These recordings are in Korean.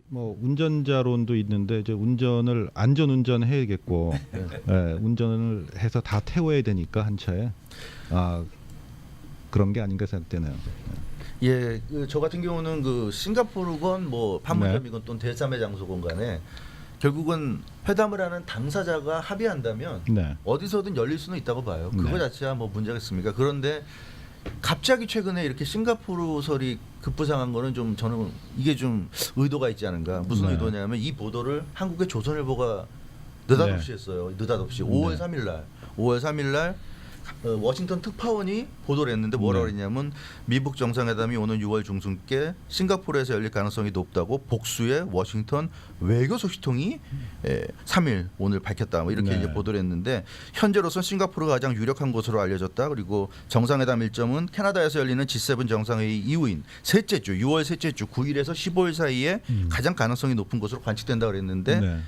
뭐 운전자론도 있는데 이제 운전을 안전운전 해야겠고 예, 운전을 해서 다 태워야 되니까 한 차에 그런 게 아닌가 생각되네요. 예, 저 같은 경우는 그 싱가포르건 뭐 판문점이건 또는 제3의 장소건 간에 결국은 회담을 하는 당사자가 합의한다면 네. 어디서든 열릴 수는 있다고 봐요. 그거 네. 자체야 뭐 문제가 있습니까? 그런데 갑자기 최근에 이렇게 싱가포르설이 급부상한 거는 좀 저는 이게 좀 의도가 있지 않은가. 무슨 네. 의도냐면 이 보도를 한국의 조선일보가 느닷없이 네. 했어요. 느닷없이 5월 3일 날 워싱턴 특파원이 보도를 했는데 뭐라고 네. 그랬냐면 미북 정상회담이 오는 6월 중순께 싱가포르에서 열릴 가능성이 높다고 복수의 워싱턴 외교 소식통이 3일 오늘 밝혔다. 뭐 이렇게 네. 이제 보도를 했는데 현재로선 싱가포르가 가장 유력한 곳으로 알려졌다. 그리고 정상회담 일정은 캐나다에서 열리는 G7 정상회의 이후인 셋째 주 6월 셋째 주 9일에서 15일 사이에 가장 가능성이 높은 것으로 관측된다 그랬는데 네.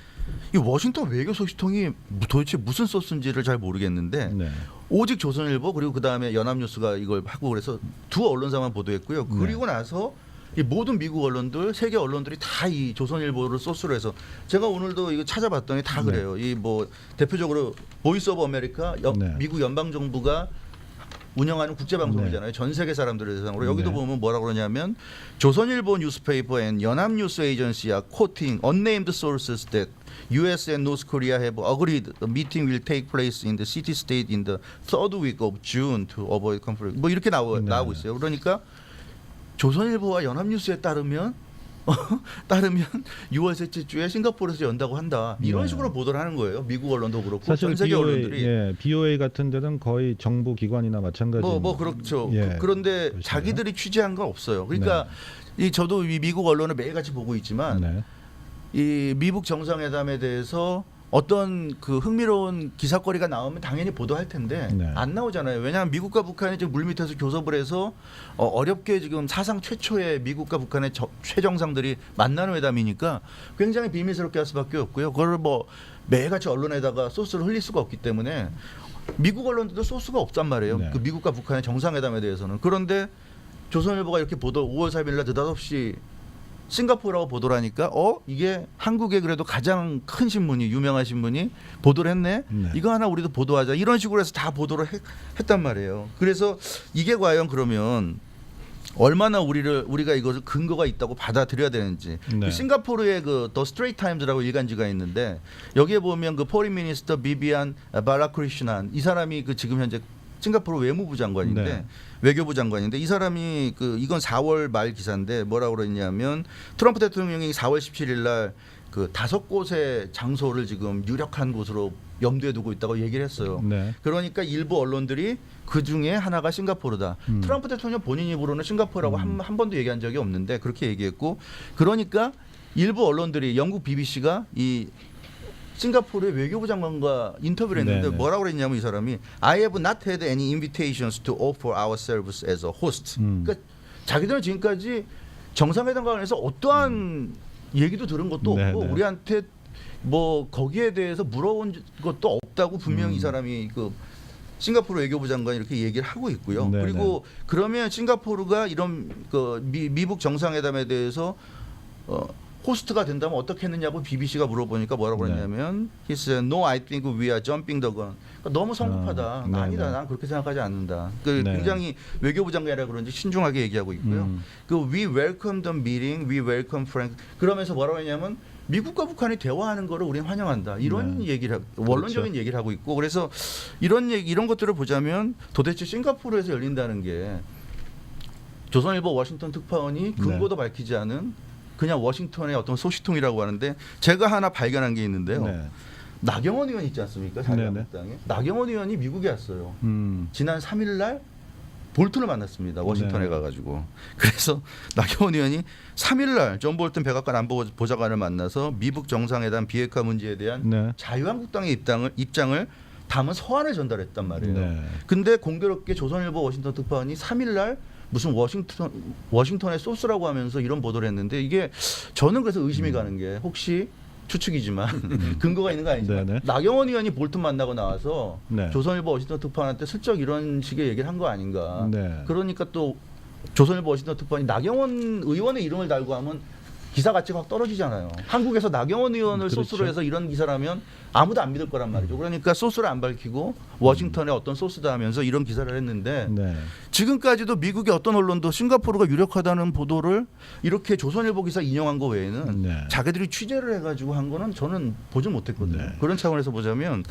이 워싱턴 외교 소식통이 도대체 무슨 소스인지를 잘 모르겠는데 네. 오직 조선일보 그리고 그 다음에 연합뉴스가 이걸 하고 그래서 두 언론사만 보도했고요. 그리고 나서 이 모든 미국 언론들, 세계 언론들이 다 이 조선일보를 소스로 해서 제가 오늘도 이거 찾아봤더니 다 네. 그래요. 이 뭐 대표적으로 보이스 오브 아메리카 네. 미국 연방 정부가 운영하는 국제 방송이잖아요. 전 세계 사람들을 대상으로 여기도 네. 보면 뭐라고 그러냐면 조선일보 뉴스페이퍼 앤 연합뉴스 에이전시야 quoting unnamed sources that U.S. and North Korea have agreed a meeting will take place in the city-state in the third week of June to avoid conflict. 뭐 이렇게 나오고 있어요. 그러니까 조선일보와 연합뉴스에 따르면 6월 셋째 주에 싱가포르에서 연다고 한다. 이런 네. 식으로 보도를 하는 거예요. 미국 언론도 그렇고 사실 전 세계 언론들이. BOA 같은 데는 거의 정부 기관이나 마찬가지. 뭐 그렇죠. 예, 그런데 그렇죠. 자기들이 취재한 건 없어요. 그러니까 저도 이 미국 언론을 매일같이 보고 있지만 네. 이 미북 정상회담에 대해서 어떤 그 흥미로운 기사거리가 나오면 당연히 보도할 텐데 네. 안 나오잖아요. 왜냐하면 미국과 북한이 지금 물밑에서 교섭을 해서 어렵게 지금 사상 최초의 미국과 북한의 최정상들이 만나는 회담이니까 굉장히 비밀스럽게 할 수밖에 없고요. 그걸 뭐 매일같이 언론에다가 소스를 흘릴 수가 없기 때문에 미국 언론들도 소스가 없단 말이에요. 네. 그 미국과 북한의 정상회담에 대해서는. 그런데 조선일보가 이렇게 보도 5월 3일 날 느닷없이 싱가포르라고 보도를 하니까 이게 한국의 그래도 가장 큰 신문이 유명한 신문이 보도를 했네. 네. 이거 하나 우리도 보도하자. 이런 식으로 해서 다 보도를 했단 말이에요. 그래서 이게 과연 그러면 얼마나 우리가 이것을 근거가 있다고 받아들여야 되는지. 네. 그 싱가포르의 그 더 스트레이트 타임즈라고 일간지가 있는데 여기에 보면 그 포린 미니스터 비비안 발라크리슈난 이 사람이 그 지금 현재 싱가포르 외무부 장관인데 네. 외교부 장관인데 이 사람이 이건 4월 말 기사인데 뭐라고 그랬냐면 트럼프 대통령이 4월 17일 날 그 5곳의 장소를 지금 유력한 곳으로 염두에 두고 있다고 얘기를 했어요. 네. 그러니까 일부 언론들이 그 중에 하나가 싱가포르다. 트럼프 대통령 본인 입으로는 싱가포르라고 한 번도 얘기한 적이 없는데 그렇게 얘기했고 그러니까 일부 언론들이 영국 BBC가 이 싱가포르의 외교부 장관과 인터뷰를 했는데 네네. 뭐라고 그랬냐면 이 사람이 I have not had any invitations to offer our service as a host. 그러니까 자기들은 지금까지 정상회담 관련해서 어떠한 얘기도 들은 것도 없고 네네. 우리한테 뭐 거기에 대해서 물어본 것도 없다고 분명히 이 사람이 그 싱가포르 외교부 장관이 이렇게 얘기를 하고 있고요. 네네. 그리고 그러면 싱가포르가 이런 그 미북 정상회담에 대해서 호스트가 된다면 어떻게 했느냐고 BBC가 물어보니까 뭐라고 네. 그랬냐면 He said, No, I think we are jumping the gun. 그러니까 너무 성급하다. 네네. 아니다. 난 그렇게 생각하지 않는다. 네. 굉장히 외교부 장관이라 그런지 신중하게 얘기하고 있고요. We welcome the meeting, we welcome Frank. 그러면서 뭐라고 했냐면 미국과 북한이 대화하는 거를 우리는 환영한다. 이런 얘기를 원론적인 그렇죠. 얘기를 하고 있고 그래서 이런 것들을 보자면 도대체 싱가포르에서 열린다는 게 조선일보 워싱턴 특파원이 근거도 밝히지 않은 그냥 워싱턴의 어떤 소식통이라고 하는데 제가 하나 발견한 게 있는데요. 네. 나경원 의원 있지 않습니까? 자유한국당에. 나경원 의원이 미국에 왔어요. 지난 3일 날 볼튼을 만났습니다. 워싱턴에 네. 가가지고. 그래서 나경원 의원이 3일 날 존 볼튼 백악관 안보보좌관을 만나서 미북 정상회담 비핵화 문제에 대한 네. 자유한국당의 입장을 담은 서한을 전달했단 말이에요. 네. 근데 공교롭게 조선일보 워싱턴 특파원이 3일 날 무슨 워싱턴의 소스라고 하면서 이런 보도를 했는데 이게 저는 그래서 의심이 가는 게 혹시 추측이지만 근거가 있는 거 아니지만 네네. 나경원 의원이 볼튼 만나고 나와서 네. 조선일보 워싱턴 특파원한테 슬쩍 이런 식의 얘기를 한 거 아닌가. 네. 그러니까 또 조선일보 워싱턴 특파원이 나경원 의원의 이름을 달고 하면 기사 가치가 확 떨어지잖아요. 한국에서 나경원 의원을 그렇죠. 소스로 해서 이런 기사라면 아무도 안 믿을 거란 말이죠. 그러니까 소스를 안 밝히고 워싱턴의 어떤 소스다 하면서 이런 기사를 했는데 네. 지금까지도 미국의 어떤 언론도 싱가포르가 유력하다는 보도를 이렇게 조선일보 기사 인용한 거 외에는 네. 자기들이 취재를 해가지고 한 거는 저는 보지 못했거든요. 네. 그런 차원에서 보자면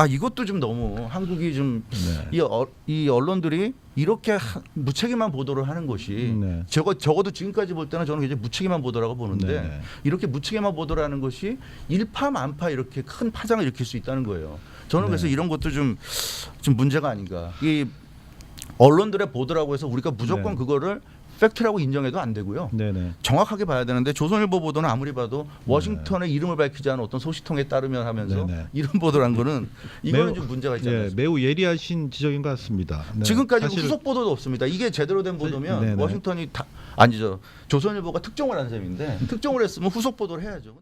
이것도 좀 너무 한국이 좀 네. 이 언론들이 이렇게 무책임한 보도를 하는 것이 네. 적어도 지금까지 볼 때는 저는 굉장히 무책임한 보도라고 보는데 네. 이렇게 무책임한 보도를 하는 것이 일파만파 이렇게 큰 파장을 일으킬 수 있다는 거예요. 저는 그래서 네. 이런 것도 좀 문제가 아닌가. 이 언론들의 보도라고 해서 우리가 무조건 네. 그거를 팩트라고 인정해도 안 되고요. 네네. 정확하게 봐야 되는데 조선일보 보도는 아무리 봐도 워싱턴의 이름을 밝히지 않은 어떤 소식통에 따르면 하면서 네네. 이런 보도를 한 거는 이거는 매우- 좀 문제가 있잖아요. 예, 매우 예리하신 지적인 것 같습니다. 네. 지금까지 사실- 후속 보도도 없습니다. 이게 제대로 된 보도면 네네. 워싱턴이 아니죠. 조선일보가 특종을 한 셈인데 특종을 했으면 후속 보도를 해야죠.